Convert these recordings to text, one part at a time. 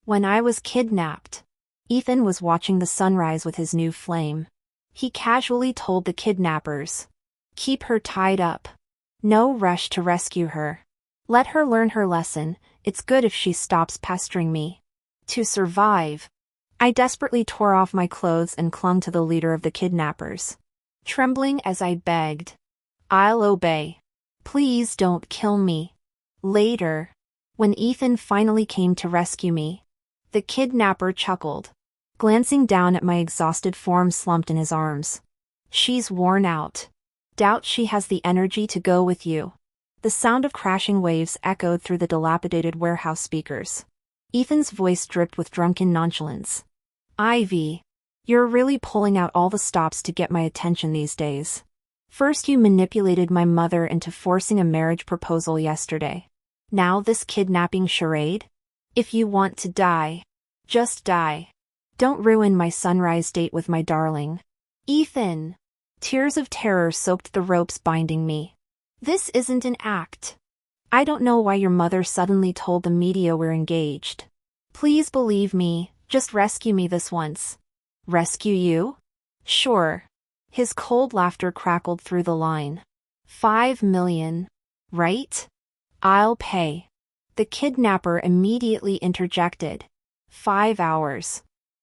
When I was kidnapped. Ethan was watching the sunrise with his new flame. He casually told the kidnappers. Keep her tied up. No rush to rescue her. Let her learn her lesson, it's good if she stops pestering me. To survive. I desperately tore off my clothes and clung to the leader of the kidnappers. Trembling as I begged. I'll obey. Please don't kill me. Later. When Ethan finally came to rescue me. The kidnapper chuckled, glancing down at my exhausted form slumped in his arms. She's worn out. Doubt she has the energy to go with you. The sound of crashing waves echoed through the dilapidated warehouse speakers. Ethan's voice dripped with drunken nonchalance. Ivy. You're really pulling out all the stops to get my attention these days. First you manipulated my mother into forcing a marriage proposal yesterday. Now this kidnapping charade? If you want to die, just die. Don't ruin my sunrise date with my darling. Ethan. Tears of terror soaked the ropes binding me. This isn't an act. I don't know why your mother suddenly told the media we're engaged. Please believe me, just rescue me this once. Rescue you? Sure. His cold laughter crackled through the line. 5 million. Right? I'll pay. The kidnapper immediately interjected. 5 hours.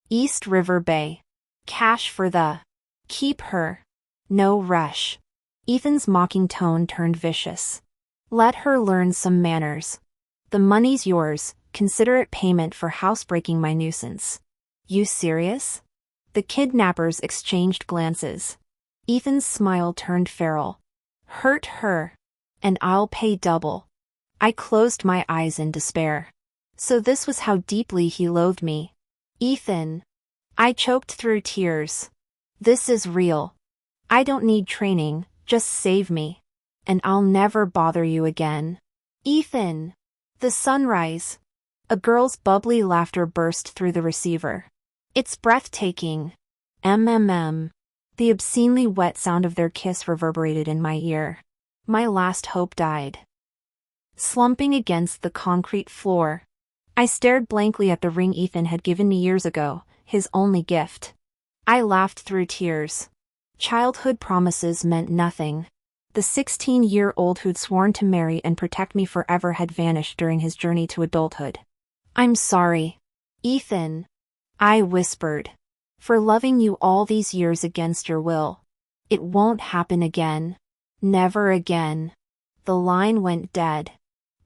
East River Bay. Cash for the. Keep her. No rush. Ethan's mocking tone turned vicious. Let her learn some manners. The money's yours, consider it payment for housebreaking my nuisance. You serious? The kidnappers exchanged glances. Ethan's smile turned feral. Hurt her. And I'll pay double. I closed my eyes in despair. So this was how deeply he loathed me. Ethan. I choked through tears. This is real. I don't need training, just save me. And I'll never bother you again. Ethan. The sunrise. A girl's bubbly laughter burst through the receiver. It's breathtaking. MMM. The obscenely wet sound of their kiss reverberated in my ear. My last hope died. Slumping against the concrete floor. I stared blankly at the ring Ethan had given me years ago, his only gift. I laughed through tears. Childhood promises meant nothing. The 16-year-old who'd sworn to marry and protect me forever had vanished during his journey to adulthood. I'm sorry. Ethan. I whispered. For loving you all these years against your will. It won't happen again. Never again. The line went dead.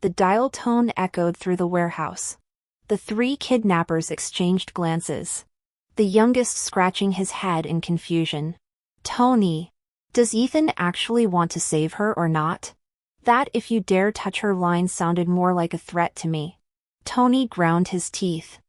The dial tone echoed through the warehouse. The 3 kidnappers exchanged glances. The youngest scratching his head in confusion. Tony. Does Ethan actually want to save her or not? That if you dare touch her line sounded more like a threat to me. Tony ground his teeth.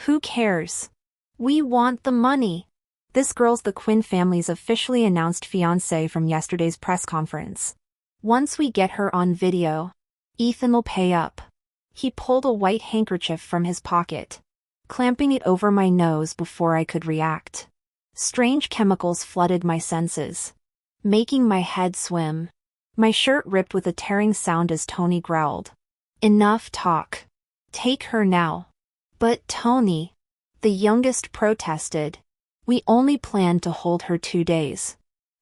Who cares? We want the money. This girl's the Quinn family's officially announced fiancé from yesterday's press conference. Once we get her on video, Ethan'll pay up. He pulled a white handkerchief from his pocket, clamping it over my nose before I could react. Strange chemicals flooded my senses, making my head swim. My shirt ripped with a tearing sound as Tony growled. Enough talk. Take her now. But Tony, the youngest protested. We only planned to hold her 2 days.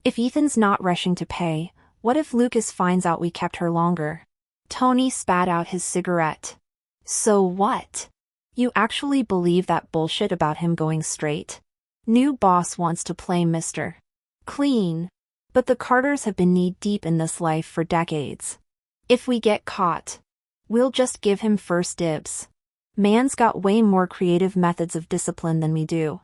If Ethan's not rushing to pay, what if Lucas finds out we kept her longer? Tony spat out his cigarette. So what? You actually believe that bullshit about him going straight? New boss wants to play Mr. Clean. But the Carters have been knee-deep in this life for decades. If we get caught, we'll just give him first dibs. Man's got way more creative methods of discipline than we do.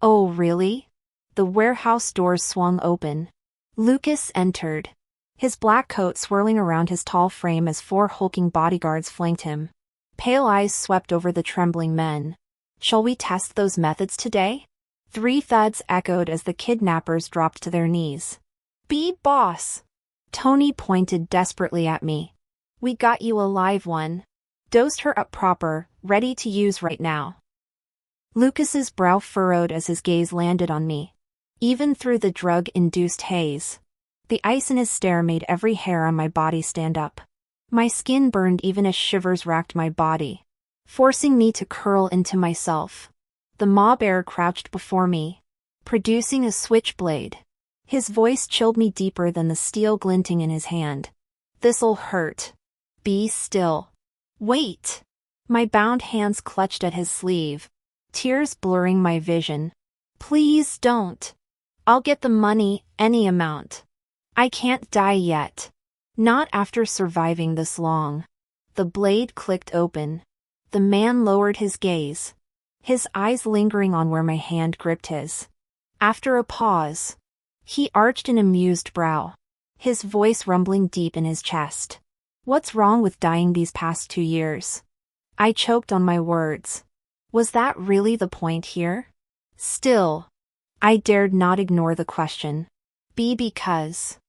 Oh really? The warehouse doors swung open. Lucas entered. His black coat swirling around his tall frame as 4 hulking bodyguards flanked him. Pale eyes swept over the trembling men. Shall we test those methods today? 3 thuds echoed as the kidnappers dropped to their knees. Be boss. Tony pointed desperately at me. We got you a live one. Dosed her up proper, ready to use right now. Lucas's brow furrowed as his gaze landed on me. Even through the drug-induced haze. The ice in his stare made every hair on my body stand up. My skin burned even as shivers racked my body. forcing me to curl into myself. The mob heir crouched before me, producing a switchblade. His voice chilled me deeper than the steel glinting in his hand. "This'll hurt. Be still. Wait." My bound hands clutched at his sleeve, tears blurring my vision. "Please don't. I'll get the money, any amount. I can't die yet. Not after surviving this long." The blade clicked open. The man lowered his gaze, his eyes lingering on where my hand gripped his. After a pause, he arched an amused brow, his voice rumbling deep in his chest. "What's wrong with dying these past 2 years?" I choked on my words. Was that really the point here? Still, I dared not ignore the question. Because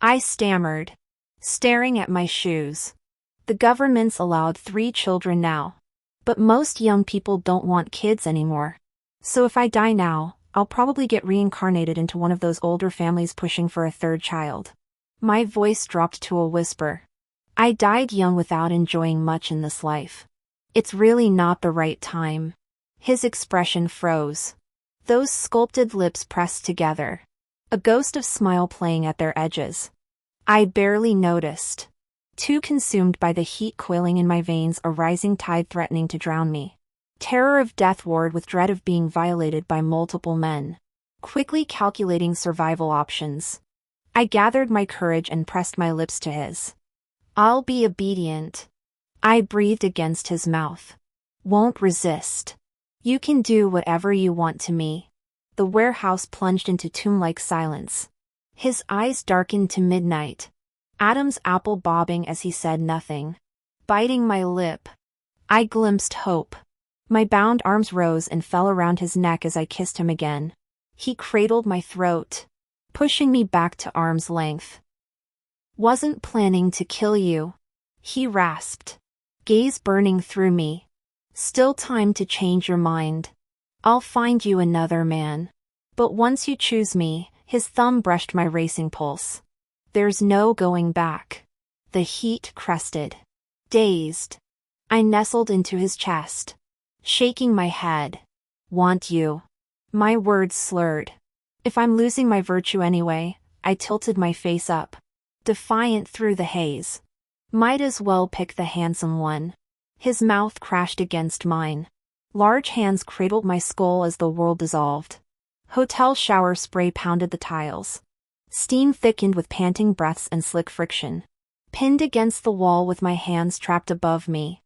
I stammered, staring at my shoes. The government's allowed 3 children now. But most young people don't want kids anymore. So if I die now, I'll probably get reincarnated into one of those older families pushing for a 3rd child. My voice dropped to a whisper. I died young without enjoying much in this life. It's really not the right time. His expression froze. Those sculpted lips pressed together, a ghost of smile playing at their edges. I barely noticed, too consumed by the heat coiling in my veins, a rising tide threatening to drown me. Terror of death warred with dread of being violated by multiple men. Quickly calculating survival options, I gathered my courage and pressed my lips to his. "I'll be obedient." I breathed against his mouth. "Won't resist. You can do whatever you want to me." The warehouse plunged into tomb-like silence. His eyes darkened to midnight, Adam's apple bobbing as he said nothing. Biting my lip, I glimpsed hope. My bound arms rose and fell around his neck as I kissed him again. He cradled my throat, pushing me back to arm's length. "Wasn't planning to kill you," he rasped, gaze burning through me. "Still time to change your mind. I'll find you another man. But once you choose me," his thumb brushed my racing pulse. "There's no going back." The heat crested. Dazed, I nestled into his chest, shaking my head. "Want you." My words slurred. If I'm losing my virtue anyway, I tilted my face up, defiant through the haze. Might as well pick the handsome one. His mouth crashed against mine. Large hands cradled my skull as the world dissolved. Hotel shower spray pounded the tiles. Steam thickened with panting breaths and slick friction. Pinned against the wall with my hands trapped above me,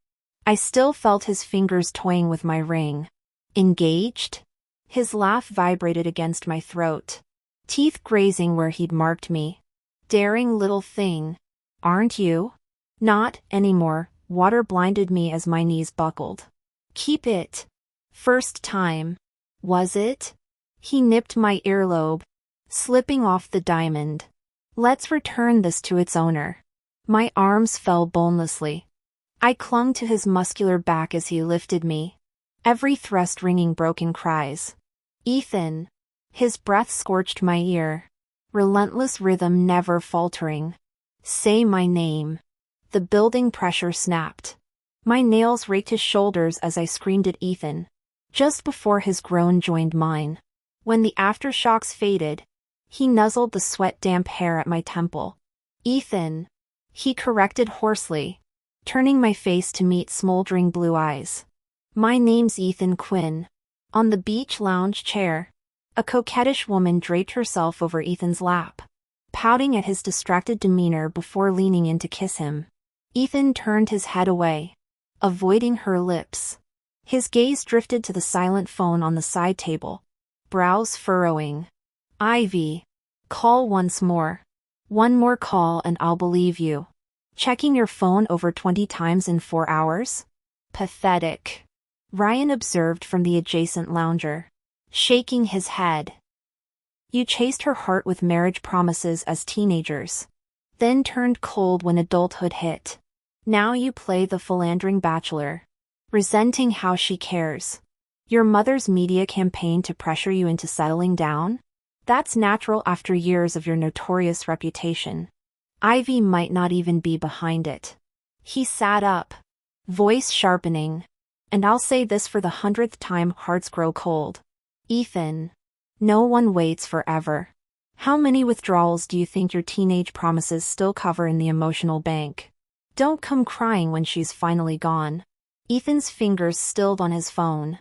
I still felt his fingers toying with my ring. Engaged? His laugh vibrated against my throat, teeth grazing where he'd marked me. "Daring little thing. Aren't you?" "Not anymore." Water blinded me as my knees buckled. "Keep it." "First time. Was it?" He nipped my earlobe, slipping off the diamond. "Let's return this to its owner." My arms fell bonelessly. I clung to his muscular back as he lifted me, every thrust ringing broken cries. "Ethan." His breath scorched my ear, relentless rhythm never faltering. "Say my name." The building pressure snapped. My nails raked his shoulders as I screamed at Ethan, just before his groan joined mine. When the aftershocks faded, he nuzzled the sweat-damp hair at my temple. "Ethan," he corrected hoarsely, turning my face to meet smoldering blue eyes. "My name's Ethan Quinn." On the beach lounge chair, a coquettish woman draped herself over Ethan's lap, pouting at his distracted demeanor before leaning in to kiss him. Ethan turned his head away, avoiding her lips. His gaze drifted to the silent phone on the side table, brows furrowing. "Ivy. Call once more. One more call and I'll believe you. Checking your phone over 20 times in 4 hours? Pathetic." Ryan observed from the adjacent lounger, shaking his head. "You chased her heart with marriage promises as teenagers, then turned cold when adulthood hit. Now you play the philandering bachelor, resenting how she cares. Your mother's media campaign to pressure you into settling down? That's natural after years of your notorious reputation. Ivy might not even be behind it." He sat up, voice sharpening. And I'll say this for the 100th time, hearts grow cold. Ethan. No one waits forever. How many withdrawals do you think your teenage promises still cover in the emotional bank? Don't come crying when she's finally gone. Ethan's fingers stilled on his phone.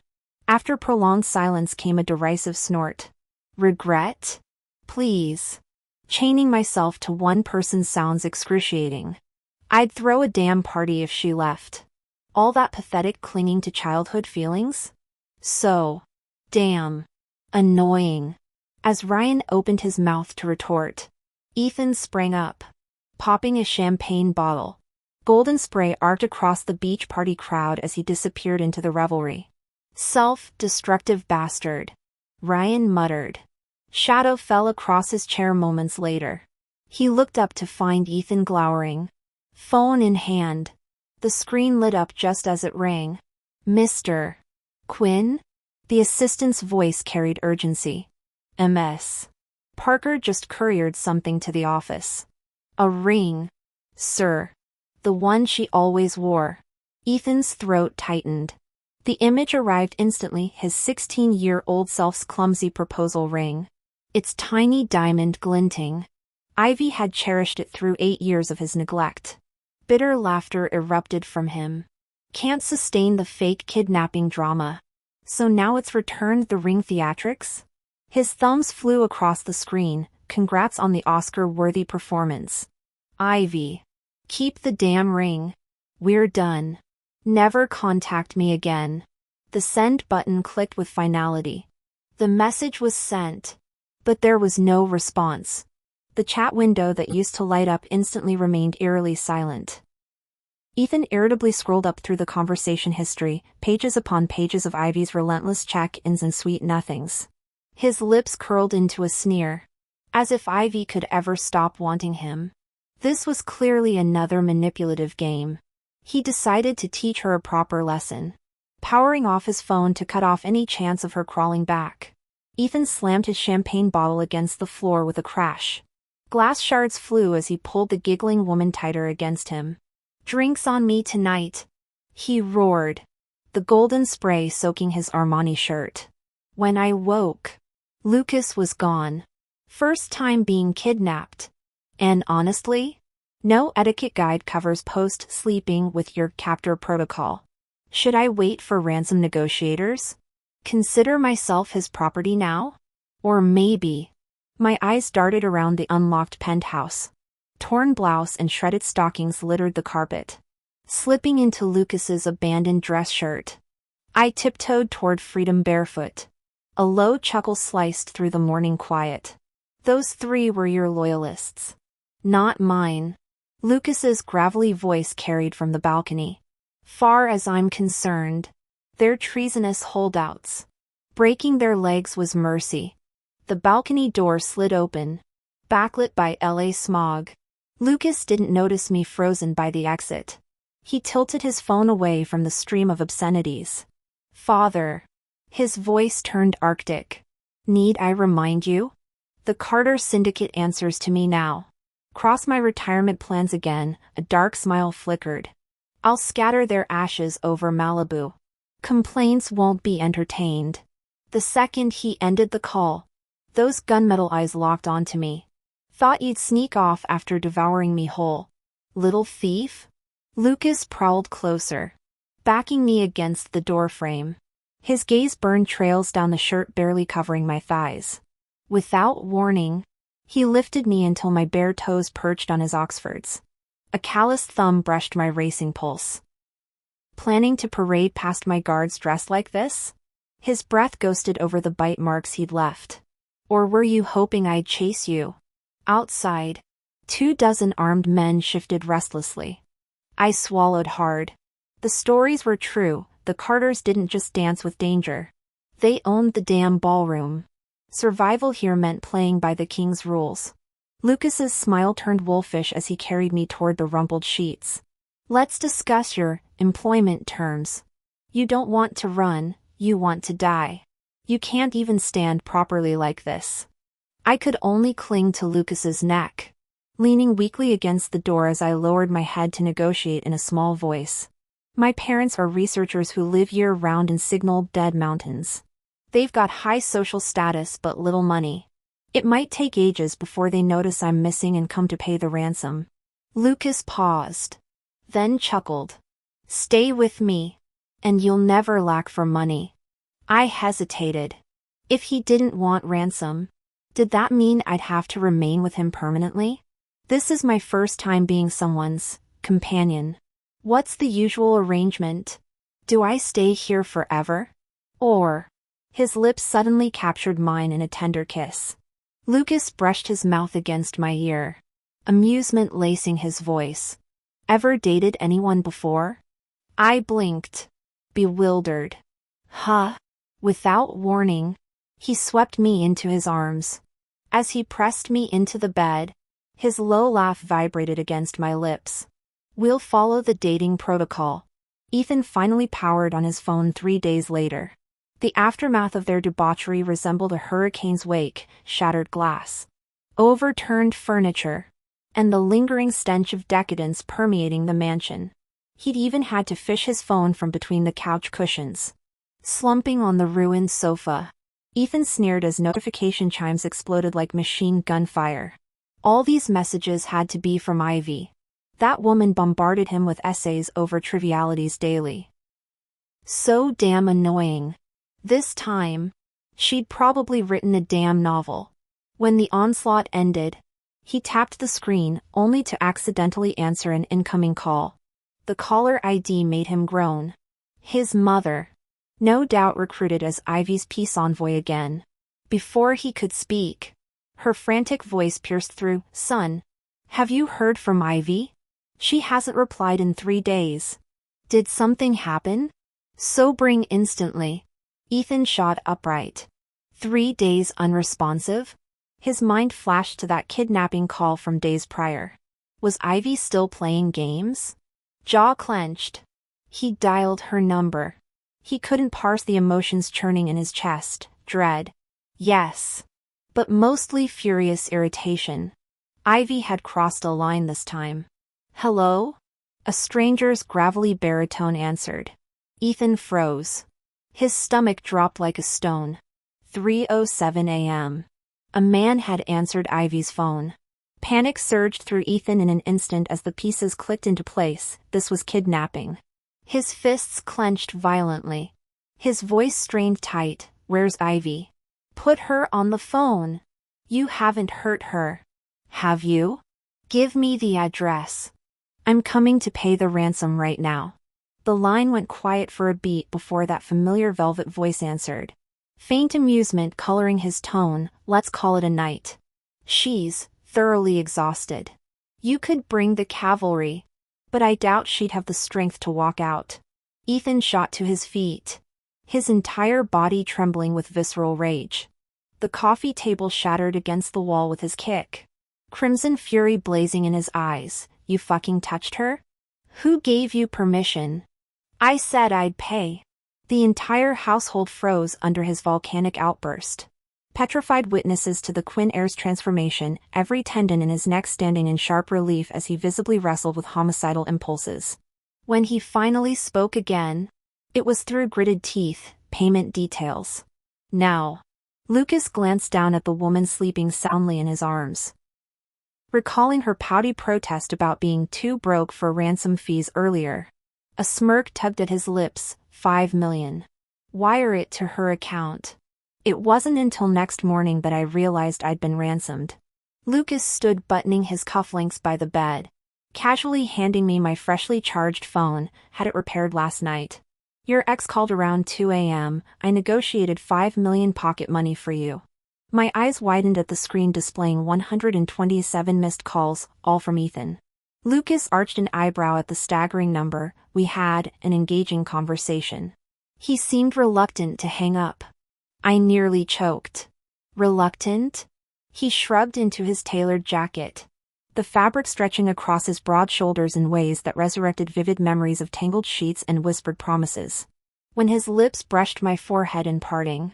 After prolonged silence came a derisive snort. Regret? Please. Chaining myself to one person sounds excruciating. I'd throw a damn party if she left. All that pathetic clinging to childhood feelings? So damn annoying. As Ryan opened his mouth to retort, Ethan sprang up, popping a champagne bottle. Golden spray arced across the beach party crowd as he disappeared into the revelry. Self-destructive bastard, Ryan muttered. Shadow fell across his chair moments later. He looked up to find Ethan glowering, phone in hand. The screen lit up just as it rang. Mr. Quinn? The assistant's voice carried urgency. MS. Parker just couriered something to the office. A ring, sir. The one she always wore. Ethan's throat tightened. The image arrived instantly, his 16-year-old self's clumsy proposal ring. Its tiny diamond glinting. Ivy had cherished it through 8 years of his neglect. Bitter laughter erupted from him. Can't sustain the fake kidnapping drama. So now it's returned, the ring theatrics? His thumbs flew across the screen. Congrats on the Oscar-worthy performance. Ivy. Keep the damn ring. We're done. Never contact me again. The send button clicked with finality. The message was sent. But there was no response. The chat window that used to light up instantly remained eerily silent. Ethan irritably scrolled up through the conversation history, pages upon pages of Ivy's relentless check-ins and sweet nothings. His lips curled into a sneer. As if Ivy could ever stop wanting him. This was clearly another manipulative game. He decided to teach her a proper lesson. Powering off his phone to cut off any chance of her crawling back. Ethan slammed his champagne bottle against the floor with a crash. Glass shards flew as he pulled the giggling woman tighter against him. Drinks on me tonight, he roared, the golden spray soaking his Armani shirt. When I woke, Lucas was gone. First time being kidnapped. And honestly, no etiquette guide covers post-sleeping with your captor protocol. Should I wait for ransom negotiators? Consider myself his property now? Or maybe. My eyes darted around the unlocked penthouse. Torn blouse and shredded stockings littered the carpet. Slipping into Lucas's abandoned dress shirt. I tiptoed toward freedom barefoot. A low chuckle sliced through the morning quiet. Those 3 were your loyalists. Not mine. Lucas's gravelly voice carried from the balcony. Far as I'm concerned, they're treasonous holdouts. Breaking their legs was mercy. The balcony door slid open, backlit by LA smog. Lucas didn't notice me frozen by the exit. He tilted his phone away from the stream of obscenities. Father. His voice turned arctic. Need I remind you? The Carter Syndicate answers to me now. Cross my retirement plans again, a dark smile flickered. I'll scatter their ashes over Malibu. Complaints won't be entertained. The second he ended the call, those gunmetal eyes locked onto me. Thought you'd sneak off after devouring me whole. Little thief? Lucas prowled closer, backing me against the doorframe. His gaze burned trails down the shirt barely covering my thighs. Without warning, he lifted me until my bare toes perched on his Oxfords. A calloused thumb brushed my racing pulse. Planning to parade past my guards dressed like this? His breath ghosted over the bite marks he'd left. Or were you hoping I'd chase you? Outside, 24 armed men shifted restlessly. I swallowed hard. The stories were true, the Carters didn't just dance with danger. They owned the damn ballroom. Survival here meant playing by the king's rules. Lucas's smile turned wolfish as he carried me toward the rumpled sheets. Let's discuss your employment terms. You don't want to run, you want to die. You can't even stand properly like this. I could only cling to Lucas's neck, leaning weakly against the door as I lowered my head to negotiate in a small voice. My parents are researchers who live year-round in signal dead mountains. They've got high social status but little money. It might take ages before they notice I'm missing and come to pay the ransom." Lucas paused, then chuckled. "Stay with me, and you'll never lack for money." I hesitated. If he didn't want ransom, did that mean I'd have to remain with him permanently? This is my first time being someone's companion. What's the usual arrangement? Do I stay here forever? Or... His lips suddenly captured mine in a tender kiss. Lucas brushed his mouth against my ear, amusement lacing his voice. "Ever dated anyone before?" I blinked, bewildered. "Huh?" Without warning, he swept me into his arms. As he pressed me into the bed, his low laugh vibrated against my lips. "We'll follow the dating protocol." Ethan finally powered on his phone 3 days later. The aftermath of their debauchery resembled a hurricane's wake: shattered glass, overturned furniture, and the lingering stench of decadence permeating the mansion. He'd even had to fish his phone from between the couch cushions. Slumping on the ruined sofa, Ethan sneered as notification chimes exploded like machine gun fire. All these messages had to be from Ivy. That woman bombarded him with essays over trivialities daily. So damn annoying. This time, she'd probably written a damn novel. When the onslaught ended, he tapped the screen only to accidentally answer an incoming call. The caller ID made him groan. His mother, no doubt recruited as Ivy's peace envoy again. Before he could speak, her frantic voice pierced through. "Son, have you heard from Ivy? She hasn't replied in 3 days. Did something happen?" Sobering instantly, Ethan shot upright. 3 days unresponsive? His mind flashed to that kidnapping call from days prior. Was Ivy still playing games? Jaw clenched. He dialed her number. He couldn't parse the emotions churning in his chest: dread, yes, but mostly furious irritation. Ivy had crossed a line this time. "Hello?" A stranger's gravelly baritone answered. Ethan froze. His stomach dropped like a stone. 3:07 a.m. A man had answered Ivy's phone. Panic surged through Ethan in an instant as the pieces clicked into place. This was kidnapping. His fists clenched violently. His voice strained tight. "Where's Ivy? Put her on the phone. You haven't hurt her, have you? Give me the address. I'm coming to pay the ransom right now." The line went quiet for a beat before that familiar velvet voice answered. Faint amusement coloring his tone. "Let's call it a night. She's thoroughly exhausted. You could bring the cavalry, but I doubt she'd have the strength to walk out." Ethan shot to his feet, his entire body trembling with visceral rage. The coffee table shattered against the wall with his kick. Crimson fury blazing in his eyes. "You fucking touched her? Who gave you permission?" "I said I'd pay." The entire household froze under his volcanic outburst. Petrified witnesses to the Quinn heir's transformation, every tendon in his neck standing in sharp relief as he visibly wrestled with homicidal impulses. When he finally spoke again, it was through gritted teeth. "Payment details. Now." Lucas glanced down at the woman sleeping soundly in his arms. Recalling her pouty protest about being too broke for ransom fees earlier, a smirk tugged at his lips. 5 million. Wire it to her account. It wasn't until next morning that I realized I'd been ransomed. Lucas stood buttoning his cufflinks by the bed, casually handing me my freshly charged phone. "Had it repaired last night. Your ex called around 2 a.m. I negotiated 5 million pocket money for you." My eyes widened at the screen displaying 127 missed calls, all from Ethan. Lucas arched an eyebrow at the staggering number. We had an engaging conversation. He seemed reluctant to hang up. I nearly choked. Reluctant? He shrugged into his tailored jacket, the fabric stretching across his broad shoulders in ways that resurrected vivid memories of tangled sheets and whispered promises. When his lips brushed my forehead in parting,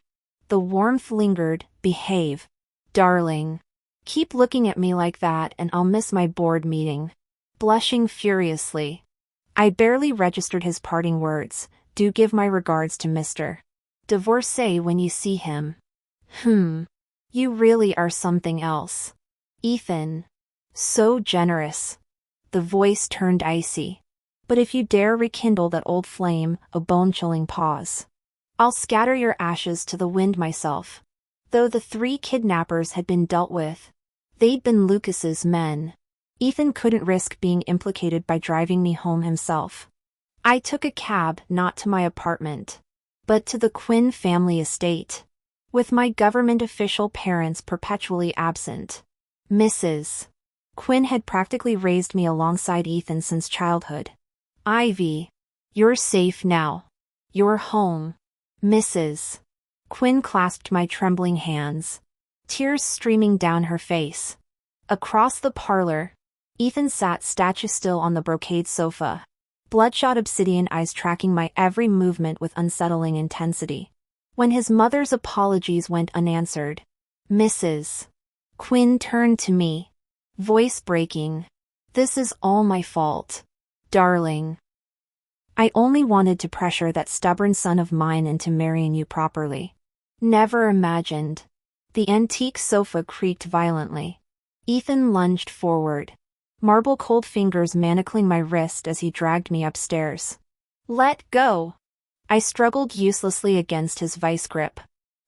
the warmth lingered. "Behave, darling. Keep looking at me like that and I'll miss my board meeting." Blushing furiously, I barely registered his parting words. Do give my regards to Mr. Divorcee when you see him. You really are something else. Ethan. So generous. The voice turned icy. But if you dare rekindle that old flame, a bone-chilling pause. I'll scatter your ashes to the wind myself. Though the 3 kidnappers had been dealt with, they'd been Lucas's men. Ethan couldn't risk being implicated by driving me home himself. I took a cab not to my apartment, but to the Quinn family estate, with my government official parents perpetually absent. Mrs. Quinn had practically raised me alongside Ethan since childhood. Ivy. You're safe now. You're home. Mrs. Quinn clasped my trembling hands, tears streaming down her face. Across the parlor, Ethan sat statue-still on the brocade sofa, bloodshot obsidian eyes tracking my every movement with unsettling intensity. When his mother's apologies went unanswered, Mrs. Quinn turned to me, voice breaking. This is all my fault, darling. I only wanted to pressure that stubborn son of mine into marrying you properly. Never imagined. The antique sofa creaked violently. Ethan lunged forward, marble-cold fingers manacling my wrist as he dragged me upstairs. Let go! I struggled uselessly against his vice grip.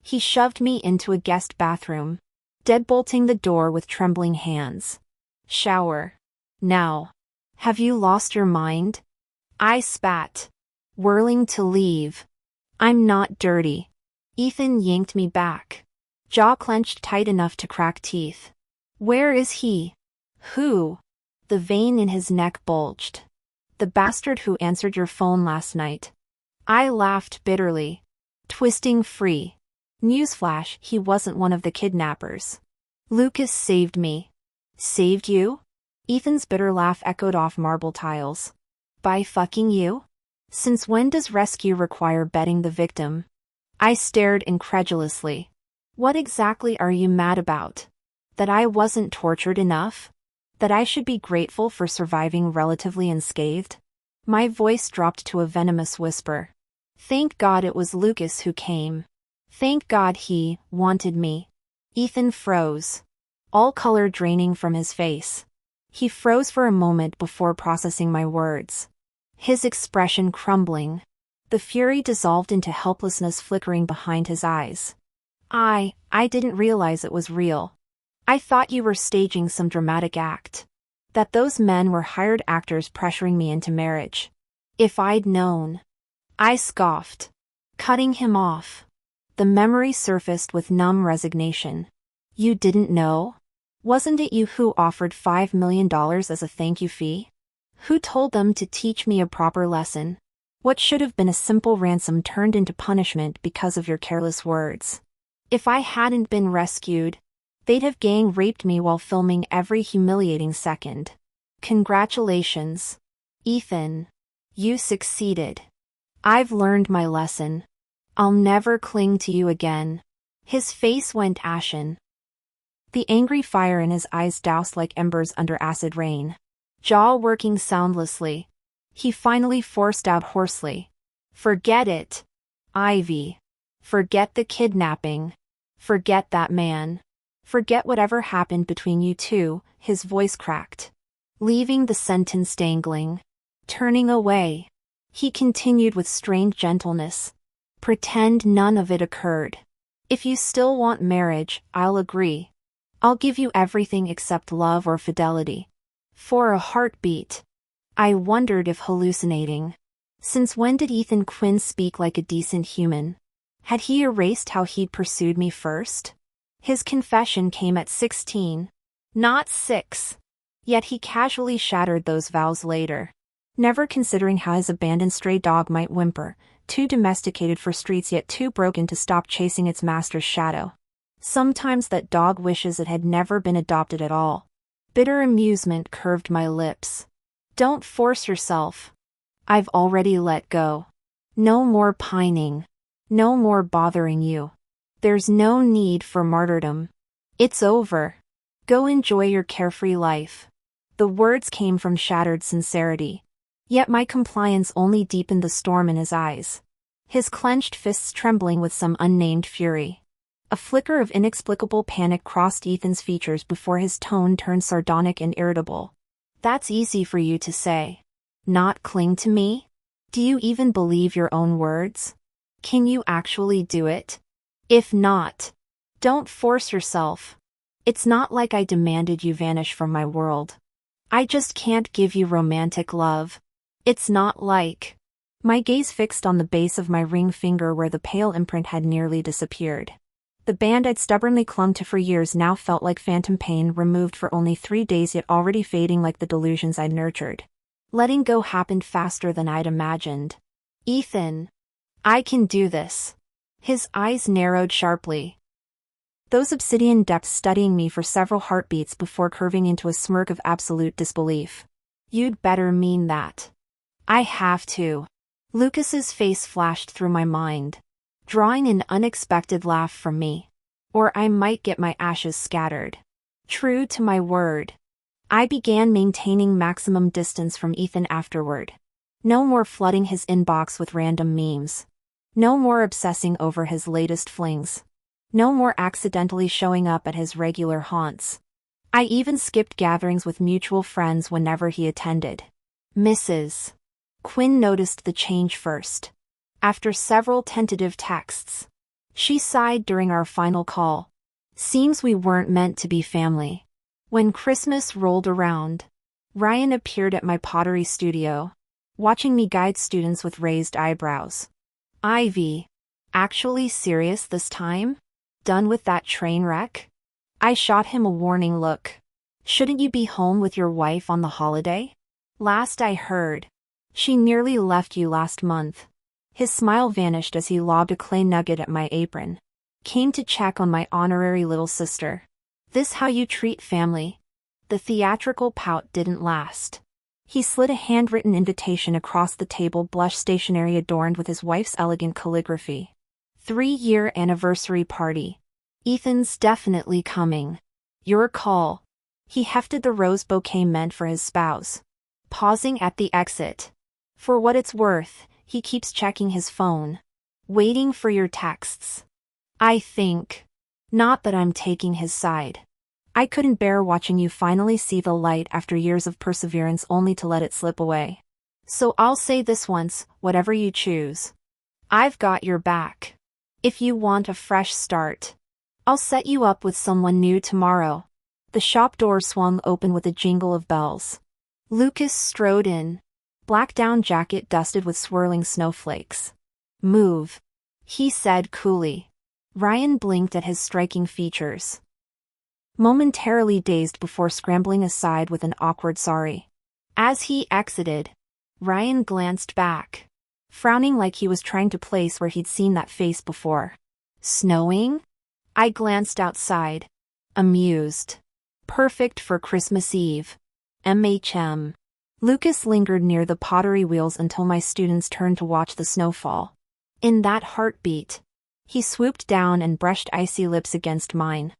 He shoved me into a guest bathroom, deadbolting the door with trembling hands. Shower. Now. Have you lost your mind? I spat, whirling to leave. I'm not dirty. Ethan yanked me back, jaw clenched tight enough to crack teeth. Where is he? Who? The vein in his neck bulged. The bastard who answered your phone last night. I laughed bitterly, twisting free. Newsflash, he wasn't one of the kidnappers. Lucas saved me. Saved you? Ethan's bitter laugh echoed off marble tiles. By fucking you? Since when does rescue require betting the victim? I stared incredulously. What exactly are you mad about? That I wasn't tortured enough? That I should be grateful for surviving relatively unscathed? My voice dropped to a venomous whisper. Thank God it was Lucas who came. Thank God he wanted me. Ethan froze, all color draining from his face. He froze for a moment before processing my words, his expression crumbling. The fury dissolved into helplessness flickering behind his eyes. I didn't realize it was real. I thought you were staging some dramatic act. That those men were hired actors pressuring me into marriage. If I'd known. I scoffed, cutting him off. The memory surfaced with numb resignation. You didn't know? Wasn't it you who offered $5 million as a thank you fee? Who told them to teach me a proper lesson? What should have been a simple ransom turned into punishment because of your careless words. If I hadn't been rescued, they'd have gang raped me while filming every humiliating second. Congratulations, Ethan. You succeeded. I've learned my lesson. I'll never cling to you again. His face went ashen. The angry fire in his eyes doused like embers under acid rain. Jaw working soundlessly, he finally forced out hoarsely. Forget it, Ivy. Forget the kidnapping. Forget that man. Forget whatever happened between you two. His voice cracked, leaving the sentence dangling. Turning away, he continued with strained gentleness. Pretend none of it occurred. If you still want marriage, I'll agree. I'll give you everything except love or fidelity. For a heartbeat. I wondered if hallucinating. Since when did Ethan Quinn speak like a decent human? Had he erased how he'd pursued me first? His confession came at 16, not 6. Yet he casually shattered those vows later, never considering how his abandoned stray dog might whimper, too domesticated for streets yet too broken to stop chasing its master's shadow. Sometimes that dog wishes it had never been adopted at all. Bitter amusement curved my lips. Don't force yourself. I've already let go. No more pining. No more bothering you. There's no need for martyrdom. It's over. Go enjoy your carefree life. The words came from shattered sincerity, Yet my compliance only deepened the storm in his eyes. His clenched fists trembling with some unnamed fury. A flicker of inexplicable panic crossed Ethan's features before his tone turned sardonic and irritable. That's easy for you to say. Not cling to me? Do you even believe your own words? Can you actually do it? If not, don't force yourself. It's not like I demanded you vanish from my world. I just can't give you romantic love. It's not like... My gaze fixed on the base of my ring finger where the pale imprint had nearly disappeared. The band I'd stubbornly clung to for years now felt like phantom pain removed for only 3 days, yet already fading like the delusions I'd nurtured. Letting go happened faster than I'd imagined. Ethan. I can do this. His eyes narrowed sharply. Those obsidian depths studying me for several heartbeats before curving into a smirk of absolute disbelief. You'd better mean that. I have to. Lucas's face flashed through my mind, drawing an unexpected laugh from me. Or I might get my ashes scattered. True to my word, I began maintaining maximum distance from Ethan afterward. No more flooding his inbox with random memes. No more obsessing over his latest flings. No more accidentally showing up at his regular haunts. I even skipped gatherings with mutual friends whenever he attended. Mrs. Quinn noticed the change first. After several tentative texts, she sighed during our final call. Seems we weren't meant to be family. When Christmas rolled around, Ryan appeared at my pottery studio, watching me guide students with raised eyebrows. Ivy. Actually serious this time? Done with that train wreck? I shot him a warning look. Shouldn't you be home with your wife on the holiday? Last I heard, she nearly left you last month. His smile vanished as he lobbed a clay nugget at my apron. Came to check on my honorary little sister. This how you treat family? The theatrical pout didn't last. He slid a handwritten invitation across the table, blush stationery adorned with his wife's elegant calligraphy. 3-year anniversary party. Ethan's definitely coming. Your call. He hefted the rose bouquet meant for his spouse. Pausing at the exit. For what it's worth, he keeps checking his phone. Waiting for your texts. I think. Not that I'm taking his side. I couldn't bear watching you finally see the light after years of perseverance only to let it slip away. So I'll say this once, whatever you choose. I've got your back. If you want a fresh start, I'll set you up with someone new tomorrow. The shop door swung open with a jingle of bells. Lucas strode in. Black down jacket dusted with swirling snowflakes. Move, he said coolly. Ryan blinked at his striking features, momentarily dazed before scrambling aside with an awkward sorry. As he exited, Ryan glanced back, frowning like he was trying to place where he'd seen that face before. Snowing? I glanced outside, amused. Perfect for Christmas Eve. MHM. Lucas lingered near the pottery wheels until my students turned to watch the snowfall. In that heartbeat, he swooped down and brushed icy lips against mine.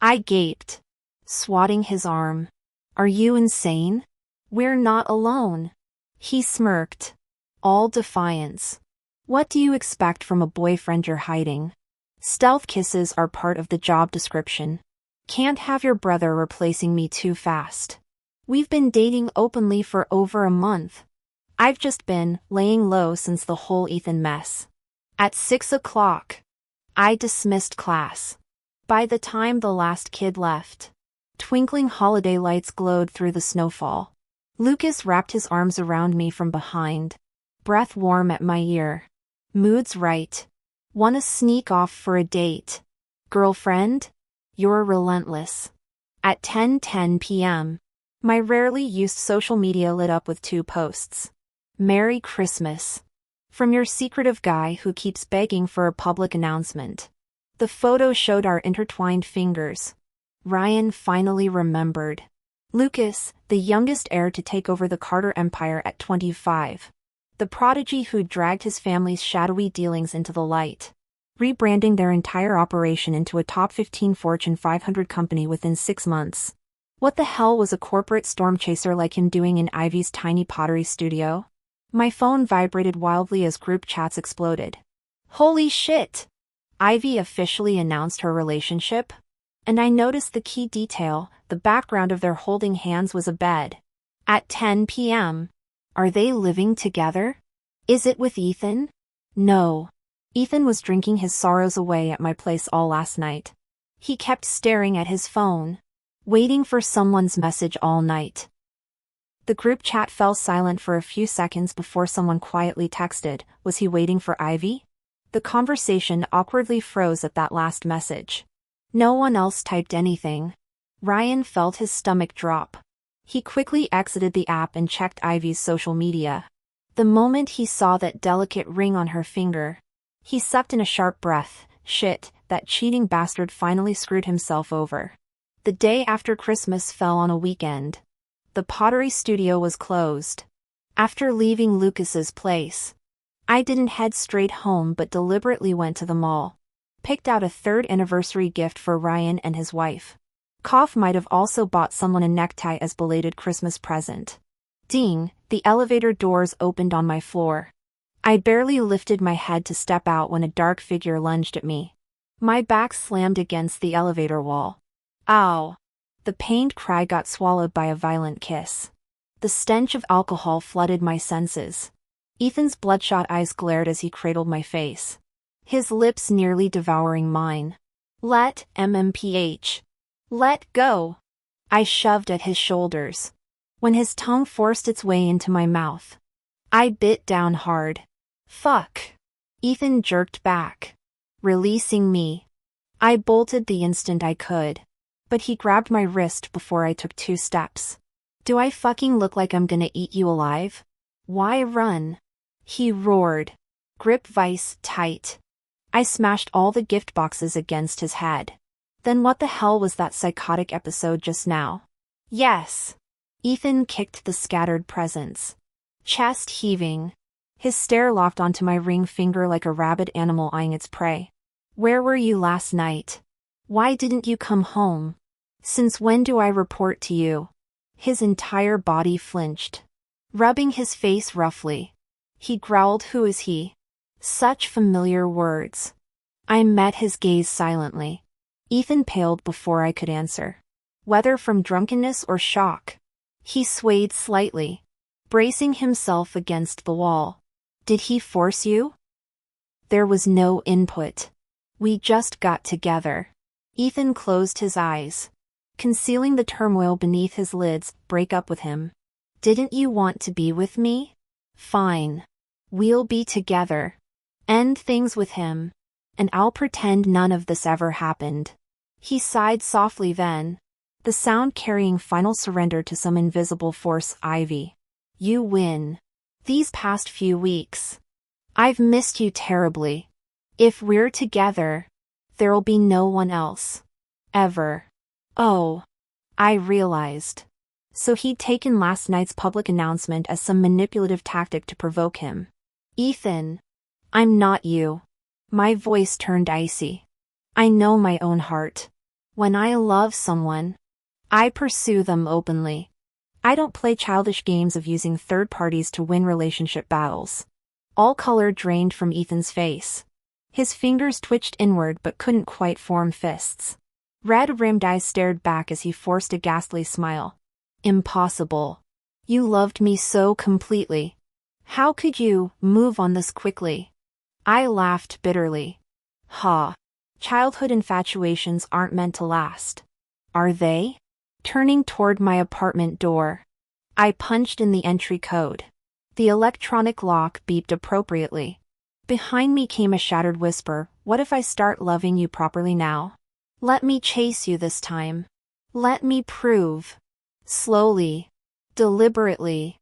I gaped, swatting his arm. Are you insane? We're not alone. He smirked, all defiance. What do you expect from a boyfriend you're hiding? Stealth kisses are part of the job description. Can't have your brother replacing me too fast. We've been dating openly for over a month. I've just been laying low since the whole Ethan mess. At 6 o'clock, I dismissed class. By the time the last kid left, twinkling holiday lights glowed through the snowfall. Lucas wrapped his arms around me from behind, breath warm at my ear. Mood's right. Wanna sneak off for a date? Girlfriend? You're relentless. At 10:10 p.m., my rarely used social media lit up with 2 posts. Merry Christmas. From your secretive guy who keeps begging for a public announcement. The photo showed our intertwined fingers. Ryan finally remembered. Lucas, the youngest heir to take over the Carter empire at 25. The prodigy who dragged his family's shadowy dealings into the light, rebranding their entire operation into a top 15 Fortune 500 company within 6 months. What the hell was a corporate storm chaser like him doing in Ivy's tiny pottery studio? My phone vibrated wildly as group chats exploded. Holy shit! Ivy officially announced her relationship? And I noticed the key detail, the background of their holding hands was a bed. At 10 p.m. Are they living together? Is it with Ethan? No. Ethan was drinking his sorrows away at my place all last night. He kept staring at his phone, waiting for someone's message all night. The group chat fell silent for a few seconds before someone quietly texted, "Was he waiting for Ivy?" The conversation awkwardly froze at that last message. No one else typed anything. Ryan felt his stomach drop. He quickly exited the app and checked Ivy's social media. The moment he saw that delicate ring on her finger, he sucked in a sharp breath. Shit, that cheating bastard finally screwed himself over. The day after Christmas fell on a weekend. The pottery studio was closed. After leaving Lucas's place, I didn't head straight home but deliberately went to the mall. Picked out a third anniversary gift for Ryan and his wife. Koff might have also bought someone a necktie as belated Christmas present. Ding, the elevator doors opened on my floor. I barely lifted my head to step out when a dark figure lunged at me. My back slammed against the elevator wall. Ow! The pained cry got swallowed by a violent kiss. The stench of alcohol flooded my senses. Ethan's bloodshot eyes glared as he cradled my face, his lips nearly devouring mine. Let go. I shoved at his shoulders. When his tongue forced its way into my mouth, I bit down hard. Fuck. Ethan jerked back, releasing me. I bolted the instant I could, but he grabbed my wrist before I took 2 steps. Do I fucking look like I'm gonna eat you alive? Why run? He roared. Grip vice tight. I smashed all the gift boxes against his head. Then what the hell was that psychotic episode just now? Yes. Ethan kicked the scattered presents, chest heaving. His stare locked onto my ring finger like a rabid animal eyeing its prey. Where were you last night? Why didn't you come home? Since when do I report to you? His entire body flinched, rubbing his face roughly. He growled, "Who is he?" Such familiar words. I met his gaze silently. Ethan paled before I could answer. Whether from drunkenness or shock, he swayed slightly, bracing himself against the wall. Did he force you? There was no input. We just got together. Ethan closed his eyes, concealing the turmoil beneath his lids. Break up with him. Didn't you want to be with me? Fine. We'll be together. End things with him, and I'll pretend none of this ever happened. He sighed softly then, the sound carrying final surrender to some invisible force. Ivy, you win. These past few weeks, I've missed you terribly. If we're together, there'll be no one else. Ever. Oh. I realized. So he'd taken last night's public announcement as some manipulative tactic to provoke him. Ethan, I'm not you. My voice turned icy. I know my own heart. When I love someone, I pursue them openly. I don't play childish games of using third parties to win relationship battles. All color drained from Ethan's face. His fingers twitched inward but couldn't quite form fists. Red-rimmed eyes stared back as he forced a ghastly smile. Impossible. You loved me so completely. How could you move on this quickly? I laughed bitterly. Ha. Childhood infatuations aren't meant to last. Are they? Turning toward my apartment door, I punched in the entry code. The electronic lock beeped appropriately. Behind me came a shattered whisper. What if I start loving you properly now? Let me chase you this time. Let me prove. Slowly, deliberately,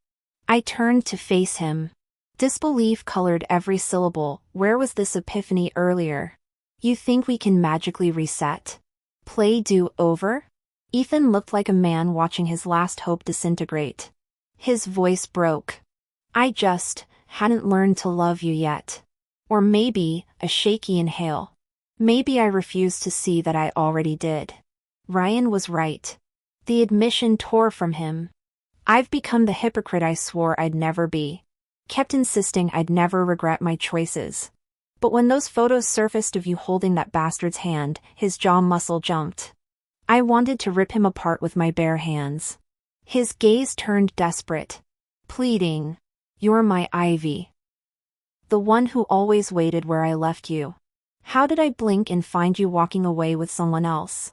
I turned to face him. Disbelief colored every syllable. Where was this epiphany earlier? You think we can magically reset? Play do-over? Ethan looked like a man watching his last hope disintegrate. His voice broke. I just hadn't learned to love you yet. Or maybe, a shaky inhale. Maybe I refused to see that I already did. Ryan was right. The admission tore from him. I've become the hypocrite I swore I'd never be. Kept insisting I'd never regret my choices. But when those photos surfaced of you holding that bastard's hand, his jaw muscle jumped. I wanted to rip him apart with my bare hands. His gaze turned desperate. Pleading. You're my Ivy. The one who always waited where I left you. How did I blink and find you walking away with someone else?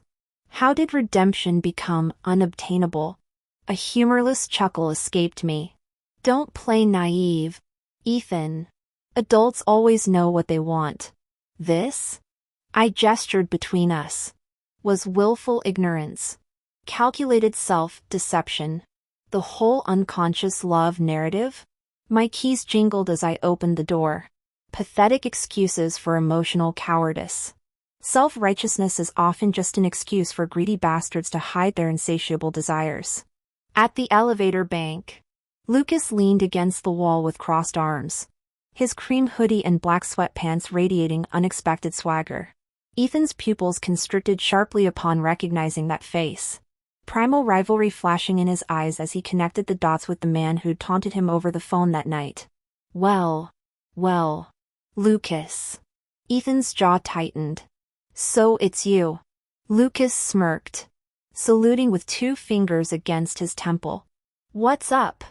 How did redemption become unobtainable? A humorless chuckle escaped me. Don't play naive, Ethan. Adults always know what they want. This? I gestured between us. Was willful ignorance. Calculated self-deception. The whole unconscious love narrative? My keys jingled as I opened the door. Pathetic excuses for emotional cowardice. Self-righteousness is often just an excuse for greedy bastards to hide their insatiable desires. At the elevator bank, Lucas leaned against the wall with crossed arms. His cream hoodie and black sweatpants radiating unexpected swagger. Ethan's pupils constricted sharply upon recognizing that face. Primal rivalry flashing in his eyes as he connected the dots with the man who'd taunted him over the phone that night. Well, Lucas. Ethan's jaw tightened. So it's you. Lucas smirked, saluting with 2 fingers against his temple. What's up,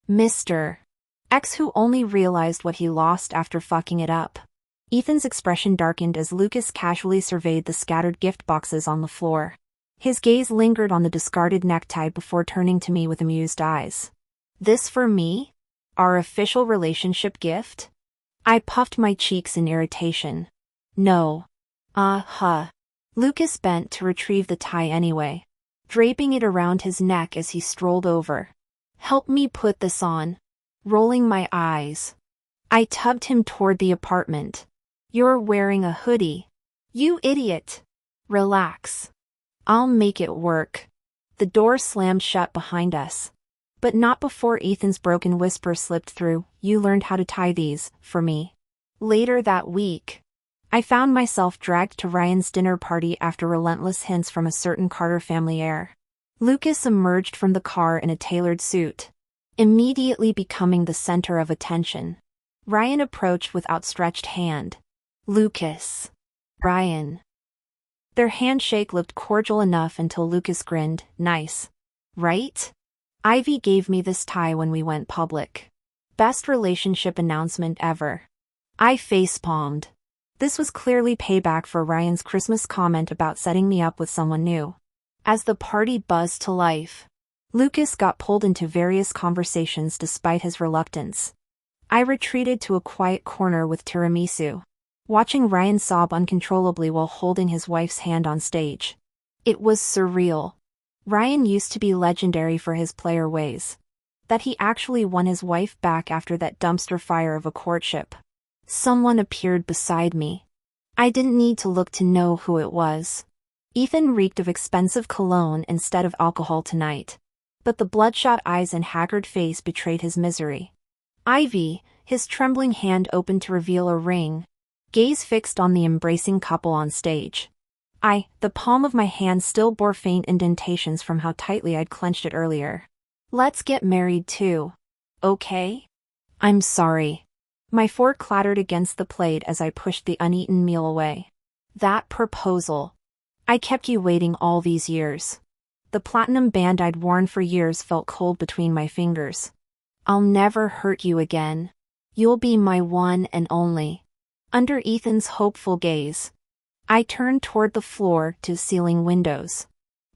Mr. X, who only realized what he lost after fucking it up? Ethan's expression darkened as Lucas casually surveyed the scattered gift boxes on the floor. His gaze lingered on the discarded necktie before turning to me with amused eyes. This for me? Our official relationship gift? I puffed my cheeks in irritation. No. Lucas bent to retrieve the tie anyway, draping it around his neck as he strolled over. Help me put this on. Rolling my eyes, I tugged him toward the apartment. You're wearing a hoodie. You idiot. Relax. I'll make it work. The door slammed shut behind us. But not before Ethan's broken whisper slipped through. You learned how to tie these, for me. Later that week, I found myself dragged to Ryan's dinner party after relentless hints from a certain Carter family heir. Lucas emerged from the car in a tailored suit, immediately becoming the center of attention. Ryan approached with outstretched hand. Lucas. Ryan. Their handshake looked cordial enough until Lucas grinned. Nice. Right? Ivy gave me this tie when we went public. Best relationship announcement ever. I facepalmed. This was clearly payback for Ryan's Christmas comment about setting me up with someone new. As the party buzzed to life, Lucas got pulled into various conversations despite his reluctance. I retreated to a quiet corner with tiramisu, watching Ryan sob uncontrollably while holding his wife's hand on stage. It was surreal. Ryan used to be legendary for his player ways. That he actually won his wife back after that dumpster fire of a courtship. Someone appeared beside me. I didn't need to look to know who it was. Ethan reeked of expensive cologne instead of alcohol tonight. But the bloodshot eyes and haggard face betrayed his misery. Ivy, his trembling hand opened to reveal a ring, gaze fixed on the embracing couple on stage. The palm of my hand still bore faint indentations from how tightly I'd clenched it earlier. Let's get married too. Okay? I'm sorry. My fork clattered against the plate as I pushed the uneaten meal away. That proposal. I kept you waiting all these years. The platinum band I'd worn for years felt cold between my fingers. I'll never hurt you again. You'll be my one and only. Under Ethan's hopeful gaze, I turned toward the floor-to-ceiling windows.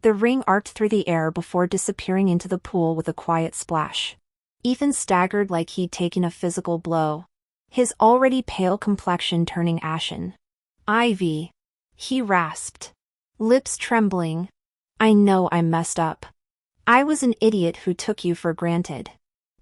The ring arced through the air before disappearing into the pool with a quiet splash. Ethan staggered like he'd taken a physical blow, his already pale complexion turning ashen. Ivy, he rasped, lips trembling. I know I messed up. I was an idiot who took you for granted.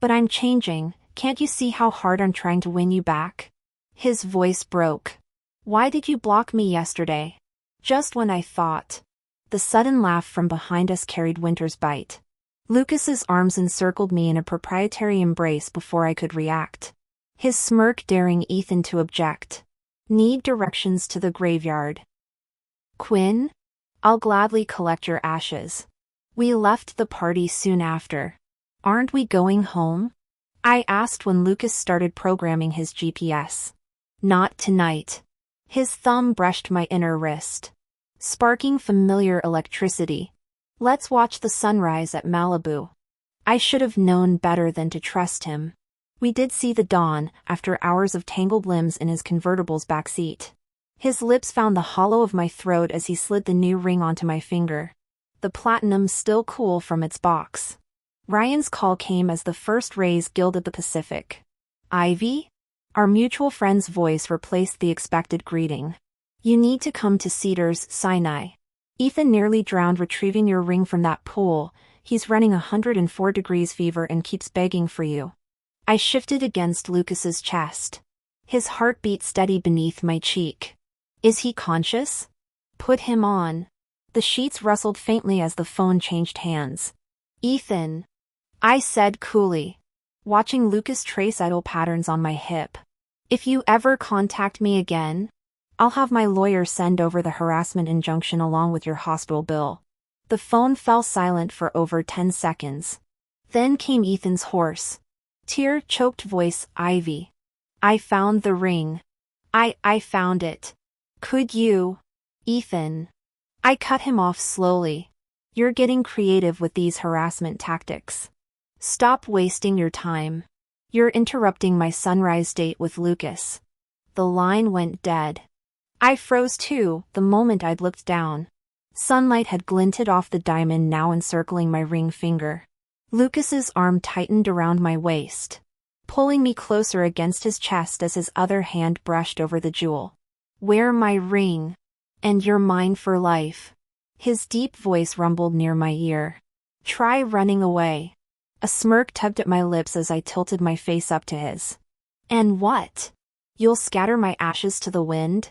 But I'm changing. Can't you see how hard I'm trying to win you back? His voice broke. Why did you block me yesterday? Just when I thought. The sudden laugh from behind us carried Winter's bite. Lucas's arms encircled me in a proprietary embrace before I could react. His smirk daring Ethan to object. Need directions to the graveyard. Quinn? I'll gladly collect your ashes. We left the party soon after. Aren't we going home? I asked when Lucas started programming his GPS. Not tonight. His thumb brushed my inner wrist, sparking familiar electricity. Let's watch the sunrise at Malibu. I should have known better than to trust him. We did see the dawn after hours of tangled limbs in his convertible's backseat. His lips found the hollow of my throat as he slid the new ring onto my finger, the platinum still cool from its box. Ryan's call came as the first rays gilded the Pacific. Ivy? Our mutual friend's voice replaced the expected greeting. You need to come to Cedars Sinai. Ethan nearly drowned retrieving your ring from that pool. He's running 104 degrees fever and keeps begging for you. I shifted against Lucas's chest. His heartbeat steady beneath my cheek. Is he conscious? Put him on. The sheets rustled faintly as the phone changed hands. Ethan, I said coolly, watching Lucas trace idle patterns on my hip. If you ever contact me again, I'll have my lawyer send over the harassment injunction along with your hospital bill. The phone fell silent for over 10 seconds. Then came Ethan's hoarse, tear-choked voice. Ivy. I found the ring. I found it. Could you? Ethan. I cut him off slowly. You're getting creative with these harassment tactics. Stop wasting your time. You're interrupting my sunrise date with Lucas. The line went dead. I froze too, the moment I'd looked down. Sunlight had glinted off the diamond now encircling my ring finger. Lucas's arm tightened around my waist, pulling me closer against his chest as his other hand brushed over the jewel. Wear my ring, and you're mine for life. His deep voice rumbled near my ear. Try running away. A smirk tugged at my lips as I tilted my face up to his. And what? You'll scatter my ashes to the wind?